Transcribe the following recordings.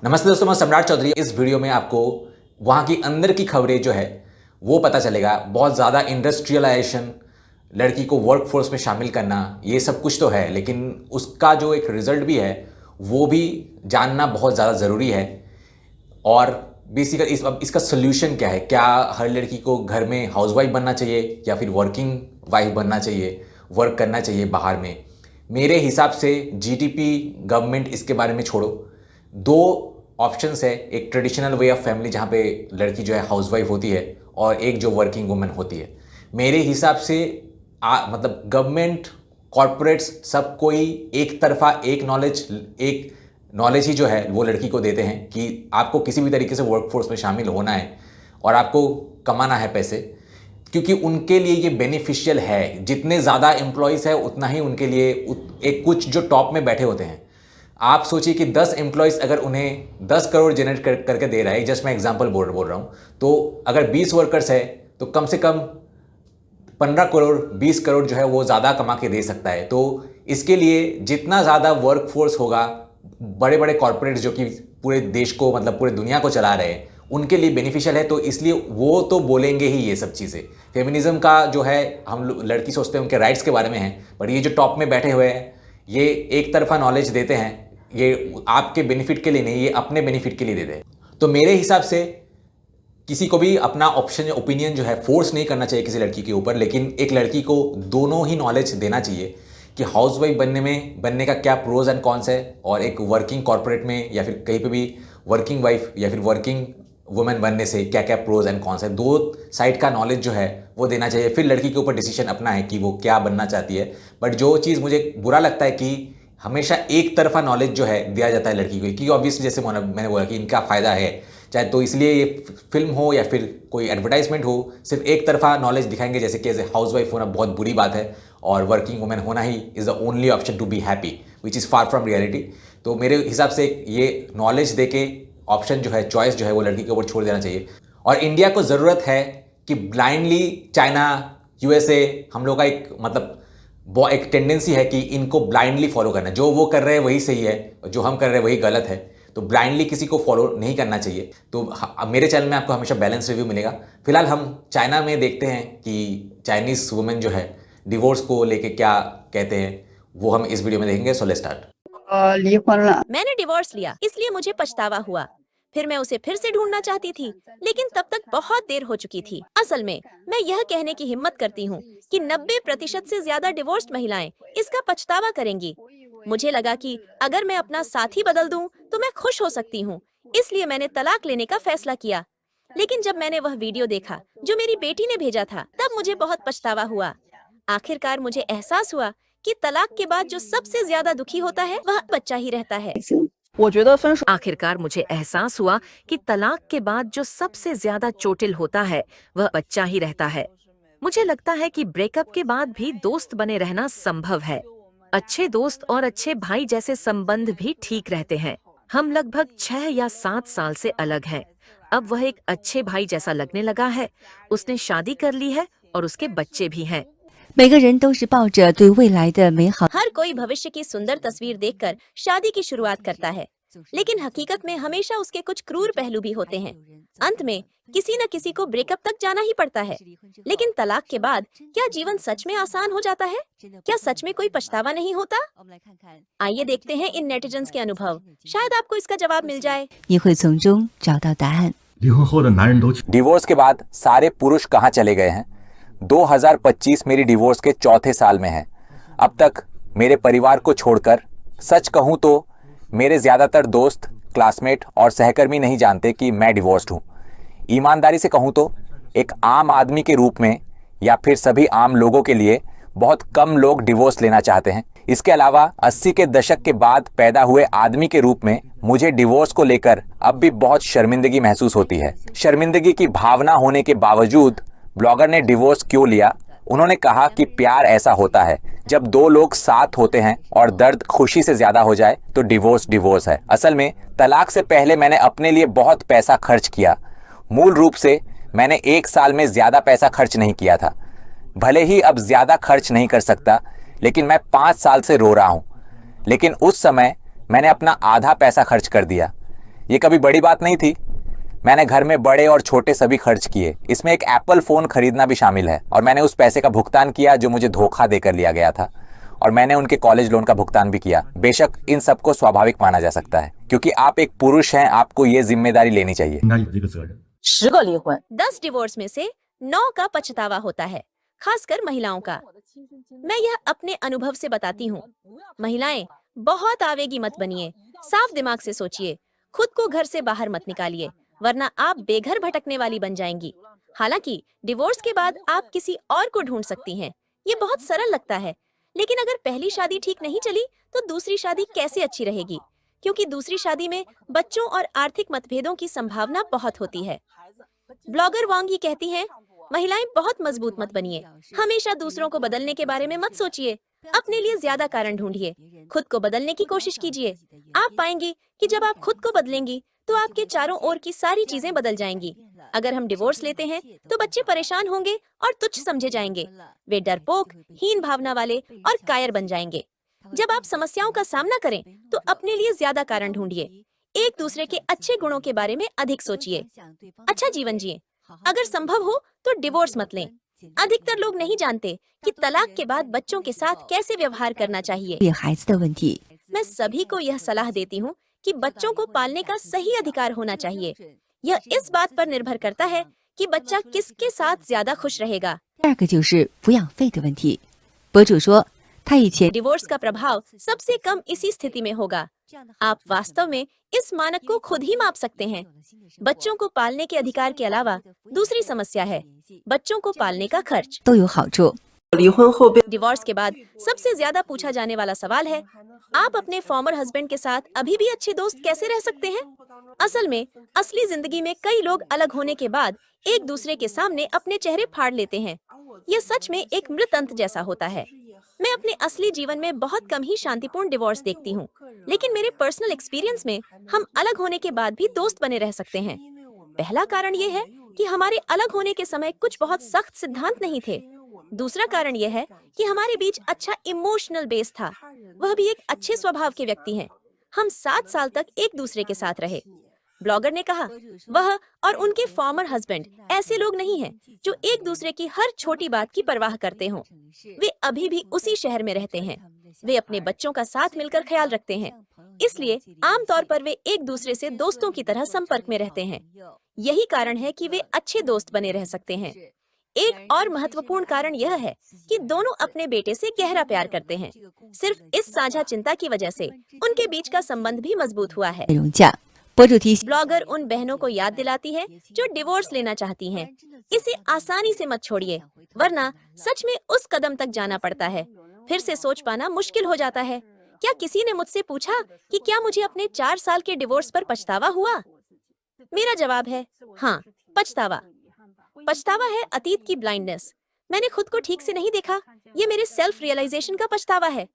नमस्ते दोस्तों, मैं सम्राट चौधरी। इस वीडियो में आपको वहाँ की अंदर की खबरें जो है वो पता चलेगा। बहुत ज़्यादा इंडस्ट्रियलाइजेशन, लड़की को वर्क फोर्स में शामिल करना, ये सब कुछ तो है, लेकिन उसका जो एक रिज़ल्ट भी है वो भी जानना बहुत ज़्यादा ज़रूरी है। और बेसिकली इसका सोल्यूशन क्या है? क्या हर लड़की को घर में हाउसवाइफ बनना चाहिए या फिर वर्किंग वाइफ बनना चाहिए, वर्क करना चाहिए बाहर में? मेरे हिसाब से जीडीपी गवर्नमेंट इसके बारे में छोड़ो। दो ऑप्शंस है, एक ट्रेडिशनल वे ऑफ फैमिली जहाँ पे लड़की जो है हाउसवाइफ होती है और एक जो वर्किंग वुमेन होती है। मेरे हिसाब से मतलब गवर्नमेंट, कॉरपोरेट्स, सब कोई एक तरफा एक नॉलेज ही जो है वो लड़की को देते हैं कि आपको किसी भी तरीके से वर्कफोर्स में शामिल होना है और आपको कमाना है पैसे, क्योंकि उनके लिए ये बेनिफिशियल है। जितने ज़्यादा एम्प्लॉयज़ है उतना ही उनके लिए एक कुछ जो टॉप में बैठे होते हैं। आप सोचिए कि 10 एम्प्लॉयज़ अगर उन्हें 10 करोड़ जनरेट करके दे रहा है, जस्ट मैं एग्जांपल बोल रहा हूँ, तो अगर 20 वर्कर्स है तो कम से कम 15 करोड़ 20 करोड़ जो है वो ज़्यादा कमा के दे सकता है। तो इसके लिए जितना ज़्यादा वर्क फोर्स होगा, बड़े बड़े कॉरपोरेट्स जो कि पूरे देश को, मतलब पूरे दुनिया को चला रहे हैं, उनके लिए बेनिफिशियल है। तो इसलिए वो तो बोलेंगे ही ये सब चीज़ें। फेमिनिज्म का जो है, हम लड़की सोचते हैं उनके राइट्स के बारे में है, बट ये जो टॉप में बैठे हुए हैं ये एक तरफा नॉलेज देते हैं। ये आपके बेनिफिट के लिए नहीं, ये अपने बेनिफिट के लिए देते हैं। तो मेरे हिसाब से किसी को भी अपना ऑप्शन या ओपिनियन जो है फोर्स नहीं करना चाहिए किसी लड़की के ऊपर, लेकिन एक लड़की को दोनों ही नॉलेज देना चाहिए कि हाउसवाइफ बनने का क्या प्रोज एंड कॉन्स है, और एक वर्किंग कॉर्पोरेट में या फिर कहीं पे भी वर्किंग वाइफ या फिर वर्किंग वुमेन बनने से क्या क्या प्रोज एंड कॉन्स है। दो साइड का नॉलेज जो है वो देना चाहिए, फिर लड़की के ऊपर डिसीजन अपना है कि वो क्या बनना चाहती है। बट जो चीज़ मुझे बुरा लगता है कि हमेशा एक तरफा नॉलेज जो है दिया जाता है लड़की को, क्योंकि ऑब्वियसली जैसे मैंने बोला कि इनका फ़ायदा है, चाहे तो इसलिए ये फिल्म हो या फिर कोई एडवर्टाइजमेंट हो, सिर्फ एक तरफा नॉलेज दिखाएंगे, जैसे कि एज ए हाउस वाइफ होना बहुत बुरी बात है और वर्किंग वुमेन होना ही is the only option to be happy, which is far from reality. तो मेरे हिसाब से ये नॉलेज दे के ऑप्शन जो है, चॉइस जो है वो लड़की के ऊपर छोड़ देना चाहिए। और इंडिया को ज़रूरत है कि ब्लाइंडली चाइना, यूएसए, हम लोग का एक टेंडेंसी है कि इनको ब्लाइंडली फॉलो करना। जो वो कर रहे हैं वही सही है, जो हम कर रहे हैं वही गलत है। तो ब्लाइंडली किसी को फॉलो नहीं करना चाहिए। तो मेरे चैनल में आपको हमेशा बैलेंस रिव्यू मिलेगा। फिलहाल हम चाइना में देखते हैं कि चाइनीज़ वुमेन जो है डिवोर्स को लेके क्या कहते हैं, वो हम इस वीडियो में देखेंगे। So let's start. मैंने डिवोर्स लिया, इसलिए मुझे पछतावा हुआ। फिर मैं उसे फिर से ढूंढना चाहती थी, लेकिन तब तक बहुत देर हो चुकी थी। असल में मैं यह कहने की हिम्मत करती हूँ कि 90% से ज्यादा डिवोर्स्ड महिलाएं इसका पछतावा करेंगी। मुझे लगा कि अगर मैं अपना साथी बदल दूं तो मैं खुश हो सकती हूँ, इसलिए मैंने तलाक लेने का फैसला किया। लेकिन जब मैंने वह वीडियो देखा जो मेरी बेटी ने भेजा था, तब मुझे बहुत पछतावा हुआ। आखिरकार मुझे एहसास हुआ कि तलाक के बाद जो सबसे ज्यादा दुखी होता है वह बच्चा ही रहता है। आखिरकार मुझे एहसास हुआ कि तलाक के बाद जो सबसे ज्यादा चोटिल होता है वह बच्चा ही रहता है। मुझे लगता है कि ब्रेकअप के बाद भी दोस्त बने रहना संभव है। अच्छे दोस्त और अच्छे भाई जैसे संबंध भी ठीक रहते हैं। हम लगभग 6 या 7 साल से अलग हैं। अब वह एक अच्छे भाई जैसा लगने लगा है। उसने शादी कर ली है और उसके बच्चे भी हैं। 每个人都是抱着对未来的美好。 हर कोई भविष्य की सुंदर तस्वीर देखकर शादी की शुरुआत करता है, लेकिन हकीकत में हमेशा उसके कुछ क्रूर पहलू भी होते हैं। अंत में किसी न किसी को ब्रेकअप तक जाना ही पड़ता है। लेकिन तलाक के बाद क्या जीवन सच में आसान हो जाता है? क्या सच में कोई पछतावा नहीं होता? आइए देखते हैं इन नेटिजन्स के अनुभव। शायद आपको इसका जवाब मिल जाए। 你会从中找到答案。 离婚后的男人都 डिवोर्स के बाद सारे पुरुष कहाँ चले गए हैं? 2025 मेरी डिवोर्स के चौथे साल में है। अब तक मेरे परिवार को छोड़कर, सच कहूँ तो मेरे ज़्यादातर दोस्त, क्लासमेट और सहकर्मी नहीं जानते कि मैं डिवोर्स्ड हूँ। ईमानदारी से कहूँ तो एक आम आदमी के रूप में या फिर सभी आम लोगों के लिए बहुत कम लोग डिवोर्स लेना चाहते हैं। इसके अलावा 80 के दशक के बाद पैदा हुए आदमी के रूप में मुझे डिवोर्स को लेकर अब भी बहुत शर्मिंदगी महसूस होती है। शर्मिंदगी की भावना होने के बावजूद ब्लॉगर ने डिवोर्स क्यों लिया? उन्होंने कहा कि प्यार ऐसा होता है, जब दो लोग साथ होते हैं और दर्द खुशी से ज्यादा हो जाए तो डिवोर्स है। असल में तलाक से पहले मैंने अपने लिए बहुत पैसा खर्च किया। मूल रूप से मैंने 1 साल में ज्यादा पैसा खर्च नहीं किया था। भले ही अब ज्यादा खर्च नहीं कर सकता, लेकिन मैं 5 साल से रो रहा हूं। लेकिन उस समय मैंने अपना आधा पैसा खर्च कर दिया। ये कभी बड़ी बात नहीं थी। मैंने घर में बड़े और छोटे सभी खर्च किए, इसमें एक एप्पल फ़ोन खरीदना भी शामिल है। और मैंने उस पैसे का भुगतान किया जो मुझे धोखा देकर लिया गया था। और मैंने उनके कॉलेज लोन का भुगतान भी किया। बेशक इन सबको स्वाभाविक माना जा सकता है, क्योंकि आप एक पुरुष हैं, आपको ये जिम्मेदारी लेनी चाहिए। 10个离婚，10 डिवोर्स में से 9 का पछतावा होता है, खासकर महिलाओं का। मैं यह अपने अनुभव से बताती हूँ। महिलाएं, बहुत आवेगी मत बनिए, साफ दिमाग से सोचिए, खुद को घर से बाहर मत निकालिए, वरना आप बेघर भटकने वाली बन जाएंगी। हालांकि डिवोर्स के बाद आप किसी और को ढूंढ सकती हैं। ये बहुत सरल लगता है, लेकिन अगर पहली शादी ठीक नहीं चली तो दूसरी शादी कैसे अच्छी रहेगी? क्योंकि दूसरी शादी में बच्चों और आर्थिक मतभेदों की संभावना बहुत होती है। ब्लॉगर वांगी कहती हैं, महिलाएं बहुत मजबूत मत बनिए, हमेशा दूसरों को बदलने के बारे में मत सोचिए, अपने लिए ज्यादा कारण ढूंढिए, खुद को बदलने की कोशिश कीजिए। आप पाएंगी कि जब आप खुद को बदलेंगी तो आपके चारों ओर की सारी चीजें बदल जाएंगी। अगर हम डिवोर्स लेते हैं तो बच्चे परेशान होंगे और तुच्छ समझे जाएंगे। वे डरपोक, हीन भावना वाले और कायर बन जाएंगे। जब आप समस्याओं का सामना करें तो अपने लिए ज्यादा कारण ढूंढिए, एक दूसरे के अच्छे गुणों के बारे में अधिक सोचिए, अच्छा जीवन जिए। अगर संभव हो तो डिवोर्स मत लें। अधिकतर लोग नहीं जानते कि तलाक के बाद बच्चों के साथ कैसे व्यवहार करना चाहिए। 育孩子的问题。 मैं सभी को यह सलाह देती हूँ कि बच्चों को पालने का सही अधिकार होना चाहिए। यह इस बात पर निर्भर करता है कि बच्चा किसके साथ ज्यादा खुश रहेगा। 第二个就是抚养费的问题。博主说，他以前 डिवोर्स का प्रभाव सबसे कम इसी स्थिति में होगा। आप वास्तव में इस मानक को खुद ही माप सकते हैं। बच्चों को पालने के अधिकार के अलावा दूसरी समस्या है बच्चों को पालने का खर्च। 都有好处。 डिवोर्स के बाद सबसे ज्यादा पूछा जाने वाला सवाल है, आप अपने फॉर्मर हस्बैंड के साथ अभी भी अच्छे दोस्त कैसे रह सकते हैं? असल में असली जिंदगी में कई लोग अलग होने के बाद एक दूसरे के सामने अपने चेहरे फाड़ लेते हैं। यह सच में एक मृत अंत जैसा होता है। मैं अपने असली जीवन में बहुत कम ही शांतिपूर्ण डिवोर्स देखती हूँ, लेकिन मेरे पर्सनल एक्सपीरियंस में हम अलग होने के बाद भी दोस्त बने रह सकते हैं। पहला कारण ये है कि हमारे अलग होने के समय कुछ बहुत सख्त सिद्धांत नहीं थे। दूसरा कारण यह है कि हमारे बीच अच्छा इमोशनल बेस था, वह भी एक अच्छे स्वभाव के व्यक्ति हैं। हम 7 साल तक एक दूसरे के साथ रहे। ब्लॉगर ने कहा, वह और उनके फॉर्मर हस्बैंड ऐसे लोग नहीं हैं जो एक दूसरे की हर छोटी बात की परवाह करते हों। वे अभी भी उसी शहर में रहते हैं। वे अपने बच्चों का साथ मिलकर ख्याल रखते हैं, इसलिए आमतौर पर वे एक दूसरे से दोस्तों की तरह संपर्क में रहते हैं। यही कारण है कि वे अच्छे दोस्त बने रह सकते हैं। एक और महत्वपूर्ण कारण यह है कि दोनों अपने बेटे से गहरा प्यार करते हैं। सिर्फ इस साझा चिंता की वजह से उनके बीच का संबंध भी मजबूत हुआ है। 内容价。博主提醒， ब्लॉगर उन बहनों को याद दिलाती है जो डिवोर्स लेना चाहती हैं। इसे आसानी से मत छोड़िए, वरना सच में उस कदम तक जाना पड़ता है। फिर से सोच पाना मुश्किल हो जाता है। क्या किसी ने मुझसे पूछा कि क्या मुझे अपने 4 साल के डिवोर्स पर पछतावा हुआ? मेरा जवाब है हाँ, पछतावा। पछतावा है अतीत की ब्लाइंडनेस। मैंने खुद को ठीक से नहीं देखा। ये मेरे सेल्फ रियलाइजेशन का पछतावा है।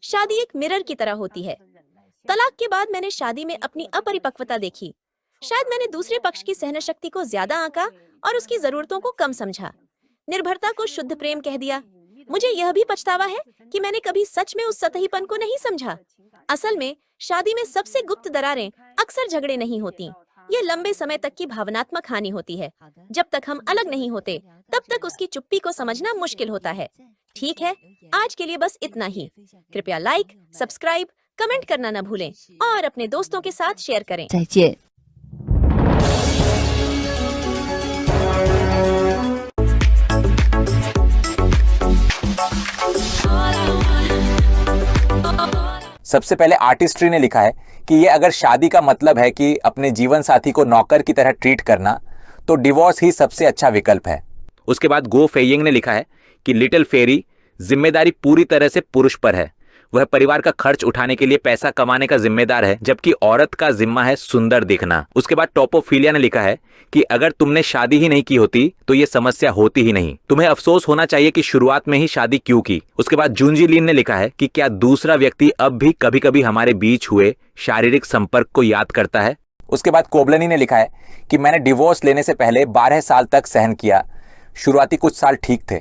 शादी एक मिरर की तरह होती है। तलाक के बाद मैंने शादी में अपनी अपरिपक्वता देखी। शायद मैंने दूसरे पक्ष की सहन शक्ति को ज्यादा आंका और उसकी जरूरतों को कम समझा। निर्भरता को शुद्ध प्रेम कह दिया। मुझे यह भी पछतावा है कि मैंने कभी सच में उस सतहीपन को नहीं समझा। असल में शादी में सबसे गुप्त दरारें अक्सर झगड़े नहीं होती। यह लंबे समय तक की भावनात्मक हानि होती है। जब तक हम अलग नहीं होते, तब तक उसकी चुप्पी को समझना मुश्किल होता है। ठीक है, आज के लिए बस इतना ही। कृपया लाइक, सब्सक्राइब, कमेंट करना न भूलें और अपने दोस्तों के साथ शेयर करें। 再见。 सबसे पहले आर्टिस्ट्री ने लिखा है कि ये अगर शादी का मतलब है कि अपने जीवन साथी को नौकर की तरह ट्रीट करना, तो डिवोर्स ही सबसे अच्छा विकल्प है। उसके बाद गो फेइंग ने लिखा है कि लिटिल फेरी, जिम्मेदारी पूरी तरह से पुरुष पर है। वह परिवार का खर्च उठाने के लिए पैसा कमाने का जिम्मेदार है, जबकि औरत का जिम्मा है सुंदर दिखना। उसके बाद टोपोफिलिया ने लिखा है कि अगर तुमने शादी ही नहीं की होती तो ये समस्या होती ही नहीं। तुम्हें अफसोस होना चाहिए कि शुरुआत में ही शादी क्यों की। उसके बाद जूंजी लीन ने लिखा है कि क्या दूसरा व्यक्ति अब भी कभी कभी हमारे बीच हुए शारीरिक संपर्क को याद करता है। उसके बाद कोबलनी ने लिखा है कि मैंने डिवोर्स लेने से पहले 12 साल तक सहन किया। शुरुआती कुछ साल ठीक थे,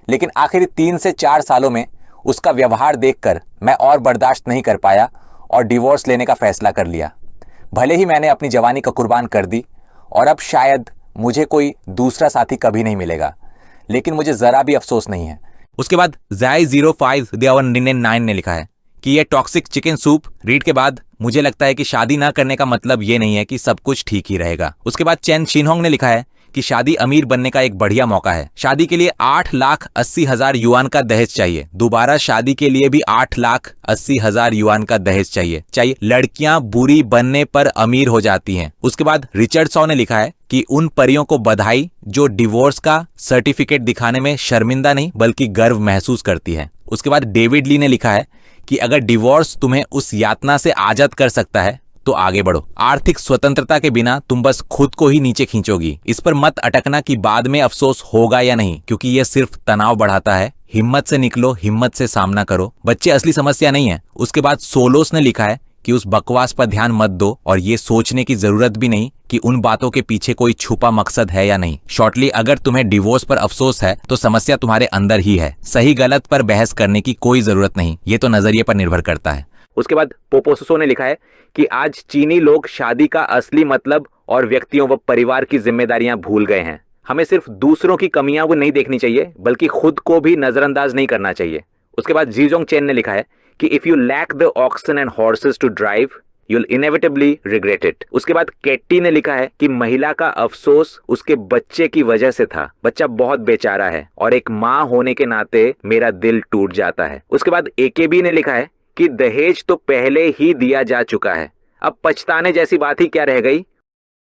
लेकिन आखिरी 3 से 4 सालों में उसका व्यवहार देखकर मैं और बर्दाश्त नहीं कर पाया और डिवोर्स लेने का फैसला कर लिया। भले ही मैंने अपनी जवानी का कुर्बान कर दी और अब शायद मुझे कोई दूसरा साथी कभी नहीं मिलेगा, लेकिन मुझे ज़रा भी अफसोस नहीं है। उसके बाद Zai05 ने लिखा है कि ये टॉक्सिक चिकन सूप रीड के बाद मुझे लगता है कि शादी ना करने का मतलब ये नहीं है कि सब कुछ ठीक ही रहेगा। उसके बाद चैन शिनहोंग ने लिखा है कि शादी अमीर बनने का एक बढ़िया मौका है। शादी के लिए 8,80,000 युआन का दहेज चाहिए। दोबारा शादी के लिए भी 8,80,000 युआन का दहेज चाहिए। लड़कियां बुरी बनने पर अमीर हो जाती हैं। उसके बाद रिचर्ड सॉ ने लिखा है कि उन परियों को बधाई जो डिवोर्स का सर्टिफिकेट दिखाने में शर्मिंदा नहीं बल्कि गर्व महसूस करती है। उसके बाद डेविड ली ने लिखा है कि अगर डिवोर्स तुम्हें उस यातना से आजाद कर सकता है तो आगे बढ़ो। आर्थिक स्वतंत्रता के बिना तुम बस खुद को ही नीचे खींचोगी। इस पर मत अटकना कि बाद में अफसोस होगा या नहीं, क्योंकि यह सिर्फ तनाव बढ़ाता है। हिम्मत से निकलो, हिम्मत से सामना करो। बच्चे असली समस्या नहीं है। उसके बाद सोलोस ने लिखा है कि उस बकवास पर ध्यान मत दो और ये सोचने की जरूरत भी नहीं कि उन बातों के पीछे कोई छुपा मकसद है या नहीं। शॉर्टली, अगर तुम्हें डिवोर्स पर अफसोस है तो समस्या तुम्हारे अंदर ही है। सही गलत पर बहस करने की कोई जरूरत नहीं, ये तो नजरिए पर निर्भर करता है। उसके बाद पोपोसो ने लिखा है कि आज चीनी लोग शादी का असली मतलब और व्यक्तियों व परिवार की जिम्मेदारियां भूल गए हैं। हमें सिर्फ दूसरों की कमियां को नहीं देखनी चाहिए बल्कि खुद को भी नजरअंदाज नहीं करना चाहिए। उसके बाद जीजोंग चेन ने लिखा है कि if you lack the oxen and horses to drive you'll inevitably regret it। उसके बाद केट्टी ने लिखा है कि महिला का अफसोस उसके बच्चे की वजह से था। बच्चा बहुत बेचारा है और एक माँ होने के नाते मेरा दिल टूट जाता है। उसके बाद एकेबी ने लिखा है कि दहेज तो पहले ही दिया जा चुका है, अब पछताने जैसी बात ही क्या रह गई।